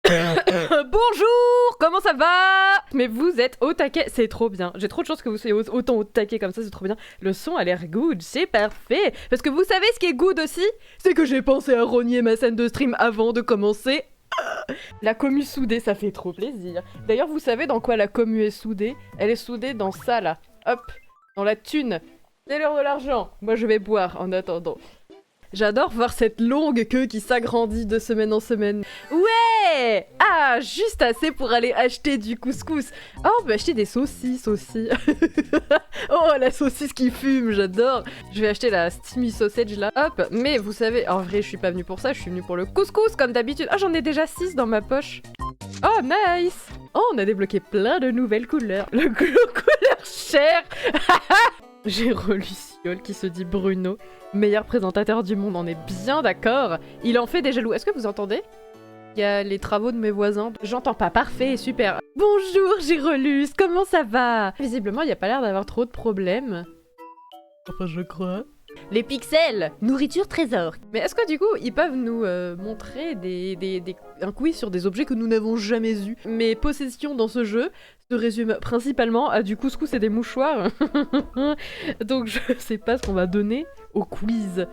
Bonjour, comment ça va? Mais vous êtes au taquet, c'est trop bien. J'ai trop de chance que vous soyez autant au taquet comme ça, c'est trop bien. Le son a l'air good, c'est parfait. Parce que vous savez ce qui est good aussi? C'est que j'ai pensé à rogner ma scène de stream avant de commencer. La commu soudée, ça fait trop plaisir. D'ailleurs, vous savez dans quoi la commu est soudée? Elle est soudée dans ça là. Hop, dans la thune. C'est l'heure de l'argent. Moi je vais boire en attendant. J'adore voir cette longue queue qui s'agrandit de semaine en semaine. Ouais! Ah, juste assez pour aller acheter du couscous. Oh, on peut acheter des saucisses aussi. Oh, la saucisse qui fume, j'adore. Je vais acheter la steamy sausage là. Hop, mais vous savez, en vrai, je suis pas venue pour ça, je suis venue pour le couscous comme d'habitude. Ah, j'en ai déjà 6 dans ma poche. Oh, nice! Oh, on a débloqué plein de nouvelles couleurs. Le couleur chair. J'ai relu Siol qui se dit Bruno, meilleur présentateur du monde, on est bien d'accord. Il en fait des jaloux. Est-ce que vous entendez? Il y a les travaux de mes voisins. J'entends pas, parfait, super. Bonjour Gérolus, comment ça va? Visiblement, il n'y a pas l'air d'avoir trop de problèmes. Enfin, je crois. Les pixels, nourriture trésor. Mais est-ce que du coup, ils peuvent nous montrer un quiz sur des objets que nous n'avons jamais eus? Mes possessions dans ce jeu se résument principalement à du couscous et des mouchoirs. Donc je sais pas ce qu'on va donner au quiz.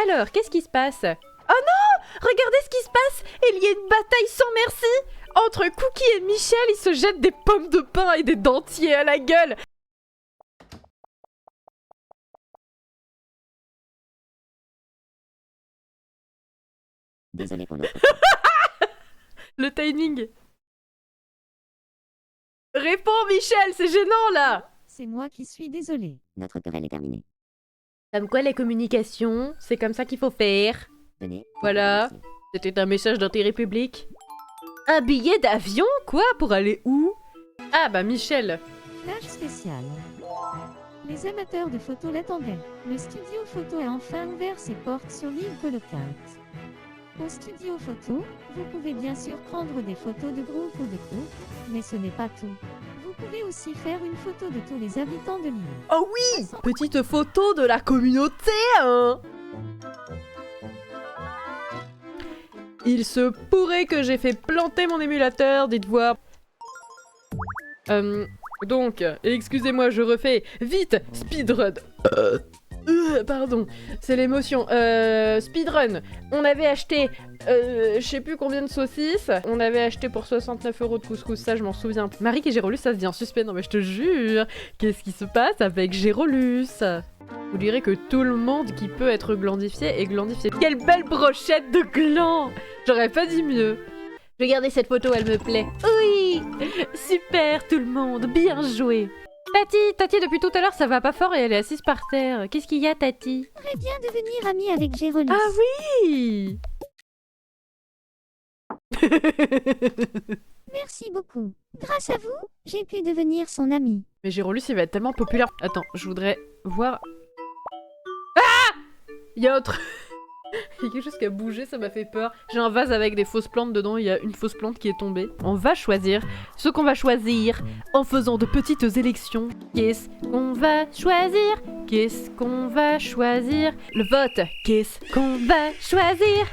Alors, qu'est-ce qui se passe? Oh non! Regardez ce qui se passe! Il y a une bataille sans merci! Entre Cookie et Michel, ils se jettent des pommes de pain et des dentiers à la gueule! Désolé pour le... Le timing. Réponds Michel, c'est gênant là! C'est moi qui suis désolée. Notre querelle est terminée. Comme quoi les communications, c'est comme ça qu'il faut faire. Tenez. Voilà. Merci. C'était un message d'intérêt public. Un billet d'avion? Quoi? Pour aller où? Ah bah Michel. Flash spécial. Les amateurs de photos l'attendaient. Le studio photo a enfin ouvert ses portes sur l'île Colocate. Au studio photo, vous pouvez bien sûr prendre des photos de groupe ou de couple, mais ce n'est pas tout. Vous pouvez aussi faire une photo de tous les habitants de l'île. Oh oui! Petite photo de la communauté, hein! Il se pourrait que j'ai fait planter mon émulateur, dites voir. Donc, excusez-moi, je refais. Vite, speedrun. Pardon, c'est l'émotion. Speedrun. On avait acheté, je sais plus combien de saucisses. On avait acheté pour 69 € de couscous, ça je m'en souviens. Marie et Gérolus, ça se dit en suspect. Non mais je te jure. Qu'est-ce qui se passe avec Gérolus? Vous direz que tout le monde qui peut être glandifié est glandifié. Quelle belle brochette de gland! J'aurais pas dit mieux. Regardez cette photo, elle me plaît. Oui! Super tout le monde, bien joué. Tati, depuis tout à l'heure, ça va pas fort et elle est assise par terre. Qu'est-ce qu'il y a, Tati? Très bien devenir amie avec Gérolus. Ah oui! Merci beaucoup. Grâce à vous, j'ai pu devenir son amie. Mais Gérolus, il va être tellement populaire. Attends, je voudrais voir... Ah! Il y a autre... Il y a quelque chose qui a bougé, ça m'a fait peur. J'ai un vase avec des fausses plantes dedans, il y a une fausse plante qui est tombée. On va choisir ce qu'on va choisir en faisant de petites élections. Qu'est-ce qu'on va choisir? Qu'est-ce qu'on va choisir? Le vote. Qu'est-ce qu'on va choisir?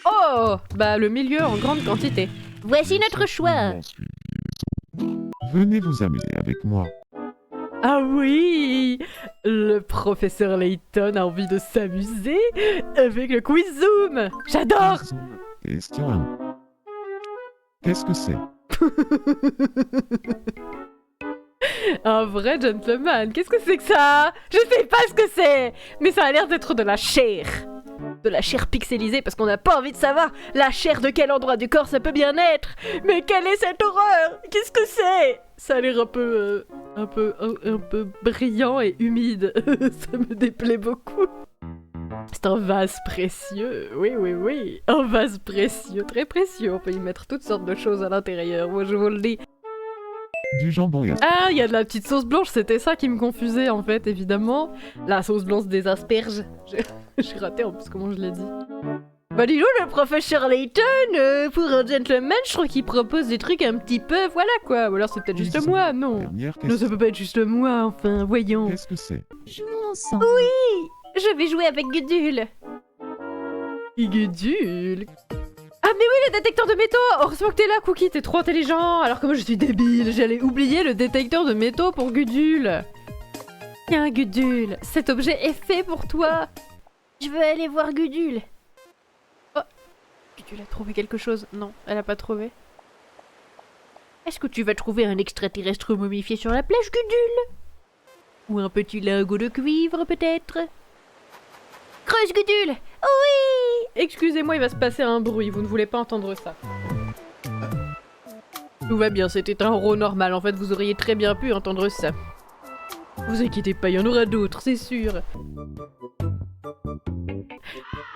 Oh! Bah le milieu en grande quantité. Voici notre choix. Venez vous amuser avec moi. Ah oui! Le professeur Layton a envie de s'amuser avec le quiz Zoom! J'adore! Question. Qu'est-ce que c'est? Un vrai gentleman, qu'est-ce que c'est que ça? Je sais pas ce que c'est! Mais ça a l'air d'être de la chair! De la chair pixelisée parce qu'on n'a pas envie de savoir la chair de quel endroit du corps ça peut bien être! Mais quelle est cette horreur? Qu'est-ce que c'est? Ça a l'air un peu brillant et humide. Ça me déplaît beaucoup. C'est un vase précieux. Oui. Un vase précieux, très précieux. On peut y mettre toutes sortes de choses à l'intérieur. Moi, je vous le dis. Du jambon et Ah, il y a de la petite sauce blanche. C'était ça qui me confusait, en fait, évidemment. La sauce blanche des asperges. J'ai raté, en plus, comment je l'ai dit. Bah dis donc, le professeur Layton, pour un gentleman, je trouve qu'il propose des trucs un petit peu, voilà quoi. Ou alors c'est peut-être juste moi, non. Dernière Non, ça question. peut pas être juste moi, enfin, voyons. Qu'est-ce que c'est? Jouons ensemble. Je vais jouer avec Gudule. Gudule? Ah Ah mais oui, le détecteur de métaux. Heureusement que t'es là, Cookie, t'es trop intelligent. Alors que moi je suis débile, j'allais oublier le détecteur de métaux pour Gudule. Tiens Gudule, cet objet est fait pour toi. Je veux aller voir Gudule. Oh, Gudule a trouvé quelque chose. Non, elle a pas trouvé. Est-ce que tu vas trouver un extraterrestre momifié sur la plage, Gudule? Ou un petit lingot de cuivre, peut-être? Creuse, Gudule! Oui! Excusez-moi, il va se passer un bruit, vous ne voulez pas entendre ça. Tout va bien, c'était un rot normal, en fait, vous auriez très bien pu entendre ça. Vous inquiétez pas, il y en aura d'autres, c'est sûr.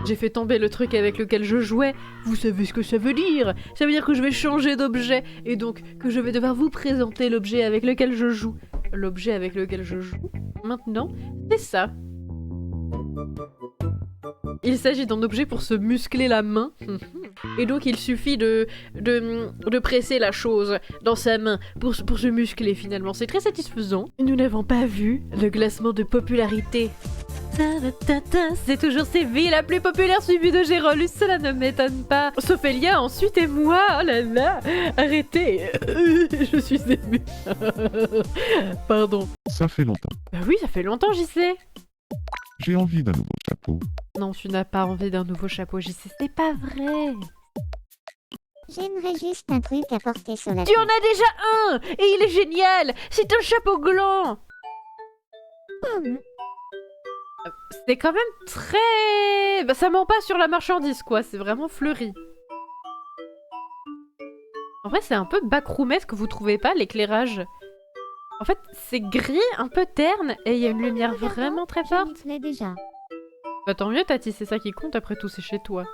J'ai fait tomber le truc avec lequel je jouais. Vous savez ce que ça veut dire? Ça veut dire que je vais changer d'objet et donc que je vais devoir vous présenter l'objet avec lequel je joue. L'objet avec lequel je joue, maintenant, c'est ça. Il s'agit d'un objet pour se muscler la main. Et donc il suffit de presser la chose dans sa main pour se muscler finalement. C'est très satisfaisant. Nous n'avons pas vu le classement de popularité. C'est toujours Séville la plus populaire suivie de Gérolus, cela ne m'étonne pas. Sophélia ensuite et moi, oh là là, arrêtez, je suis émue. Pardon. Ça fait longtemps. Bah oui, ça fait longtemps, JC. J'ai envie d'un nouveau chapeau. Non, tu n'as pas envie d'un nouveau chapeau, JC, c'est pas vrai. J'aimerais juste un truc à porter sur la Tu en as déjà un, et il est génial. C'est un chapeau gland. C'est quand même très... Bah, ça ment pas sur la marchandise, quoi. C'est vraiment fleuri. En vrai, c'est un peu backroomesque, vous trouvez pas, l'éclairage? En fait, c'est gris, un peu terne, et il y a une lumière vraiment très forte. Je m'y plais déjà. Bah tant mieux, Tati, c'est ça qui compte, après tout, c'est chez toi.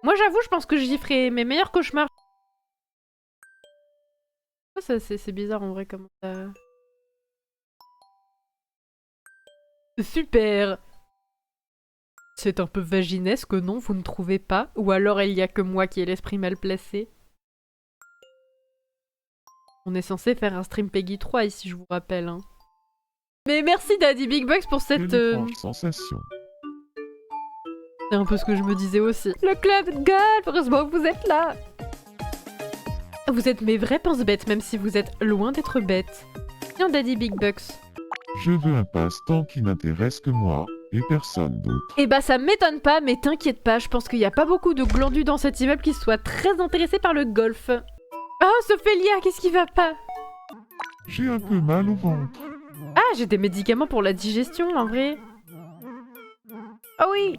Moi, j'avoue, je pense que j'y ferai mes meilleurs cauchemars. Ça, c'est bizarre, en vrai, comment ça... Super! C'est un peu vaginesque, non? Vous ne trouvez pas? Ou alors il y a que moi qui ai l'esprit mal placé? On est censé faire un stream Peggy 3 ici, je vous rappelle. Hein. Mais merci Daddy Big Bucks pour cette... Quelle étrange sensation. C'est un peu ce que je me disais aussi. Le club de golf, heureusement que vous êtes là! Vous êtes mes vrais pense-bêtes, même si vous êtes loin d'être bêtes. Tiens Daddy Big Bucks. Je veux un passe-temps qui n'intéresse que moi et personne d'autre. Eh bah ça m'étonne pas, mais t'inquiète pas, je pense qu'il n'y a pas beaucoup de glandus dans cet immeuble qui soient très intéressés par le golf. Oh Sophélia, qu'est-ce qui va pas? J'ai un peu mal au ventre. Ah, j'ai des médicaments pour la digestion, en vrai. Ah oui.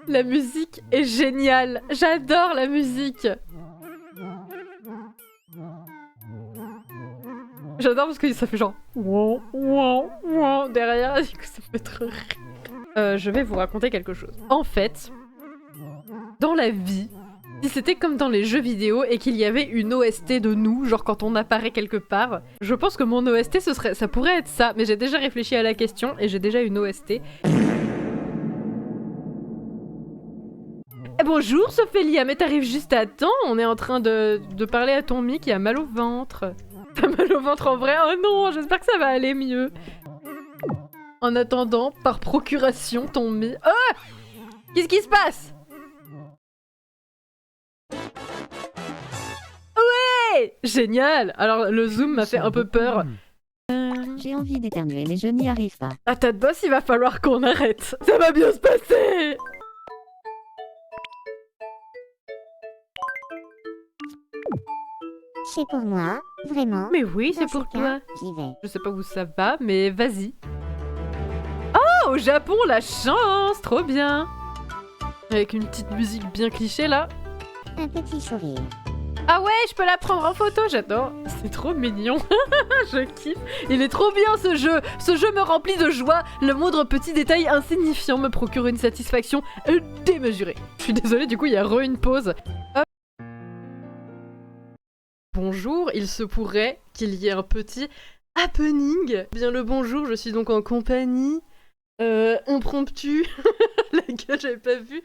La musique est géniale, j'adore la musique. J'adore parce que ça fait genre wow, wow, wow derrière, du coup ça me fait trop rire. Je vais vous raconter quelque chose. En fait, dans la vie, si c'était comme dans les jeux vidéo et qu'il y avait une OST de nous, genre quand on apparaît quelque part, je pense que mon OST ça pourrait être ça, mais j'ai déjà réfléchi à la question et j'ai déjà une OST. Bonjour Sophélia, mais t'arrives juste à temps, on est en train de parler à ton mic qui a mal au ventre. T'as mal au ventre en vrai? Oh non, j'espère que ça va aller mieux. En attendant, par procuration, ton mi... Oh! Qu'est-ce qui se passe? Ouais! Génial! Alors, le zoom m'a fait un peu peur. J'ai envie d'éternuer, mais je n'y arrive pas. À ta boss, il va falloir qu'on arrête. Ça va bien se passer! C'est pour moi, vraiment. Mais oui, c'est Dans pour ce toi. cas, j'y vais. Je sais pas où ça va, mais vas-y. Oh, au Japon, la chance! Trop bien! Avec une petite musique bien cliché, là. Un petit sourire. Ah ouais, je peux la prendre en photo, j'adore. C'est trop mignon. Je kiffe. Il est trop bien, ce jeu. Ce jeu me remplit de joie. Le moindre petit détail insignifiant me procure une satisfaction démesurée. Je suis désolée, du coup, il y a une pause. Hop. Bonjour, il se pourrait qu'il y ait un petit happening. Bien le bonjour, je suis donc en compagnie impromptue, laquelle j'avais pas vu,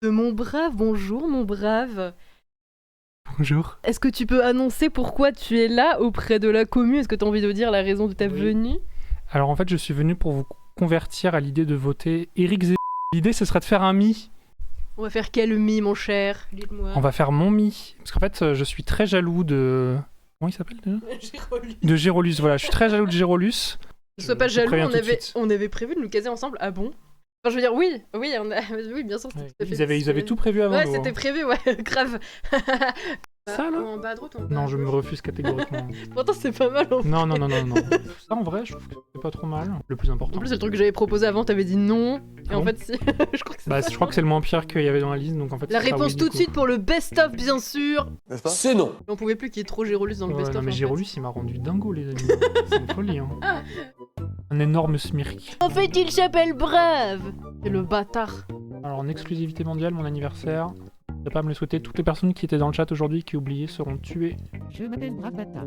de mon brave. Bonjour mon brave. Bonjour. Est-ce que tu peux annoncer pourquoi tu es là auprès de la commune? Est-ce que tu as envie de dire la raison de ta venue? Alors en fait je suis venu pour vous convertir à l'idée de voter Éric Zemmour. L'idée, ce serait de faire un mi. On va faire quel mi, mon cher? Dites-moi. On va faire mon mi. Parce qu'en fait, je suis très jaloux de... Comment il s'appelle déjà? Gérolus. De Gérolus, voilà. Je suis très jaloux de Gérolus. Ne sois pas Je jaloux, préviens tout de suite. on avait prévu de nous caser ensemble. Ah bon? Enfin, je veux dire, oui, oui, bien sûr. Ouais, tout à fait ils avaient tout prévu avant. Ouais, nous, c'était hein. prévu, ouais, grave. Ça, là? En bas à droite ou en bas à Non, je me gauche refuse catégoriquement. Pourtant, c'est pas mal. Non. Ça, en vrai, je trouve que c'est pas trop mal. Le plus important. En plus, c'est le truc que j'avais proposé avant, t'avais dit non. Et Ah en bon fait, si. Je crois que c'est Bah, ça. je crois que c'est le moins pire qu'il y avait dans la liste, donc en fait. La ce sera réponse oui, tout du de coup. suite pour le best-of, bien sûr. N'est-ce pas? C'est non. On pouvait plus qu'il y ait trop Gérolus dans le Ouais, best-of. non, mais en fait. Gérolus, il m'a rendu dingo, les amis. C'est une folie, hein. Un énorme smirk. En fait, il s'appelle Brave. C'est le bâtard. Alors, en exclusivité mondiale, mon anniversaire. Je vais pas me le souhaiter. Toutes les personnes qui étaient dans le chat aujourd'hui qui oubliaient seront tuées. Je m'appelle Brave Bâtard.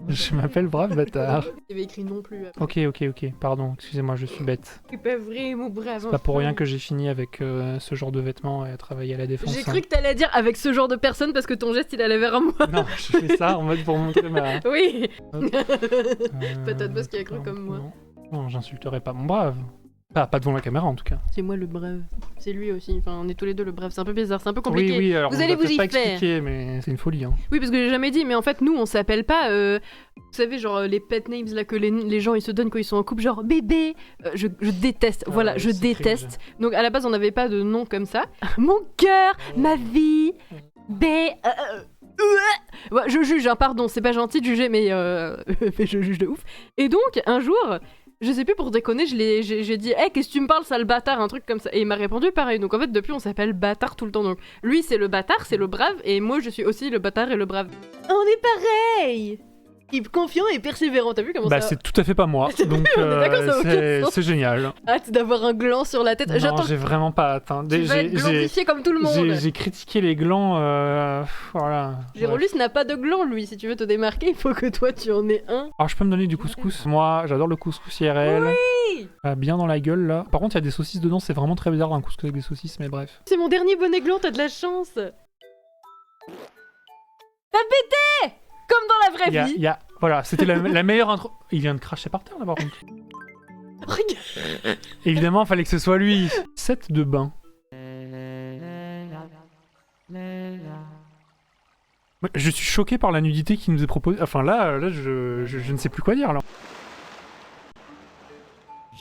Je m'appelle Brave Bâtard. Il avait écrit non plus. Ok. Pardon, excusez-moi, je suis bête. C'est pas vrai, mon brave. C'est pas pour rien que j'ai fini avec ce genre de vêtements et à travailler à la défense. J'ai hein. cru que t'allais dire avec ce genre de personne parce que ton geste il allait vers moi. Non, je fais ça en mode pour montrer ma. Oui. Euh, Patate boss qui a cru comme moi. Non, j'insulterai pas mon brave. Pas devant la caméra en tout cas. C'est moi le brave. C'est lui aussi. Enfin, on est tous les deux le brave. C'est un peu bizarre, c'est un peu compliqué. Oui, alors Vous on allez va vous peut-être y pas faire. expliquer, mais c'est une folie. Hein. Oui, parce que j'ai jamais dit, mais en fait, nous, on s'appelle pas. Vous savez, genre les pet names là que les gens ils se donnent quand ils sont en couple, genre bébé. Je déteste. Ah voilà, ouais, je c'est déteste. Donc à la base, on n'avait pas de nom comme ça. Mon cœur, ma vie, Ouais, je juge, hein, pardon, c'est pas gentil de juger, mais mais je juge de ouf. Et donc, un jour, je sais plus pour déconner, j'ai dit, hey, qu'est-ce que tu me parles, sale bâtard, un truc comme ça. Et il m'a répondu pareil. Donc en fait, depuis, on s'appelle bâtard tout le temps. Donc lui, c'est le bâtard, c'est le brave, et moi, je suis aussi le bâtard et le brave. On est pareil! Confiant et persévérant, t'as vu comment Bah, ça... c'est tout à fait pas moi. Donc on est d'accord, ça a aucun sens. c'est génial. Hâte d'avoir un gland sur la tête. Non, J'attends j'ai vraiment pas atteint. que tu vas être glandifié comme tout le monde. J'ai critiqué les glands. Voilà. Gérolus n'a pas de gland, lui. Si tu veux te démarquer, il faut que toi, tu en aies un. Alors, je peux me donner du couscous. Moi, j'adore le couscous IRL. Oui. Bien dans la gueule, là. Par contre, il y a des saucisses dedans. C'est vraiment très bizarre un couscous avec des saucisses, mais bref. C'est mon dernier bonnet gland, t'as de la chance. T'as pété! Comme dans la vraie vie. Voilà, c'était la meilleure intro. Il vient de cracher par terre, là, par contre. Regarde. Évidemment, fallait que ce soit lui. 7 de bain. Je suis choqué par la nudité qui nous est proposée. Enfin, là je ne sais plus quoi dire, là.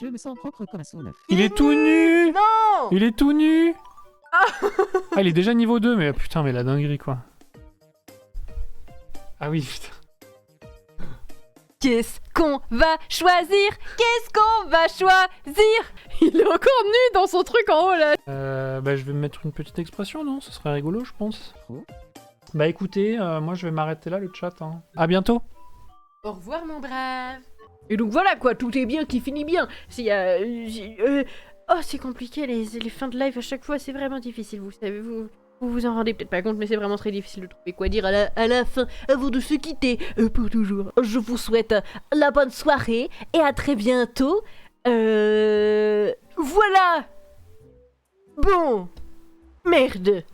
Je me sens propre comme un son neuf. Il est tout nu! Non! Il est tout nu! Ah, il est déjà niveau 2, mais putain, mais la dinguerie, quoi. Ah oui, putain. Qu'est-ce qu'on va choisir? Qu'est-ce qu'on va choisir? Il est encore nu dans son truc en haut là. Bah, je vais me mettre une petite expression, non? Ce serait rigolo, je pense. Oh. Bah, écoutez, moi, je vais m'arrêter là, le chat. Hein. À bientôt! Au revoir mon brave. Et donc voilà quoi, tout est bien qui finit bien. Oh c'est compliqué les fins de live à chaque fois, c'est vraiment difficile, vous savez, vous vous en rendez peut-être pas compte, mais c'est vraiment très difficile de trouver quoi dire à la fin, avant de se quitter pour toujours. Je vous souhaite la bonne soirée et à très bientôt. Voilà. Bon. Merde.